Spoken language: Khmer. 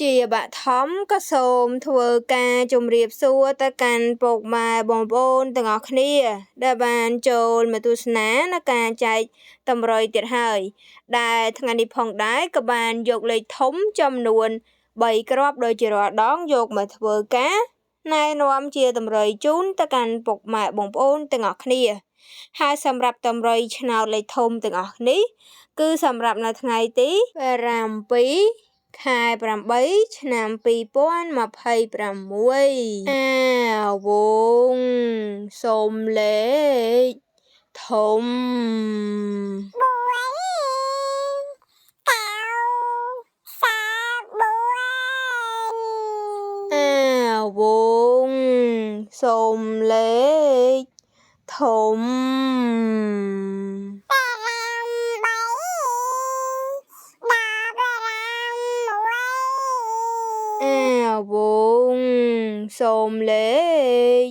ជាបឋមក៏សូមធ្វើការជម្រាបសួរទៅកាន់ពុកម៉ែបងប្អូនទាំងអស់គ្នាដែលបានចូលមកទស្សនានៅការចែកតម្រុយទៀតហើយដែលថ្ងៃនេះផងដែរក៏បានយកលេខធំចំនួន3គ្រាប់ដូចជារាល់ដងយកមកធ្វើការណែនាំជាតម្រុយជូនទៅកាន់ពុកម៉ែបងប្អូនទាំងអស់គ្នាហើយសម្រាប់តម្រុយឆ្នោតលេខធំទាំងអស់នេះគឺសម្រាប់នៅថ្ងៃទី7 ខែ8 ឆ្នាំ2026វងសូមលេខធំវងសូមលេខធំវងសូមលេខ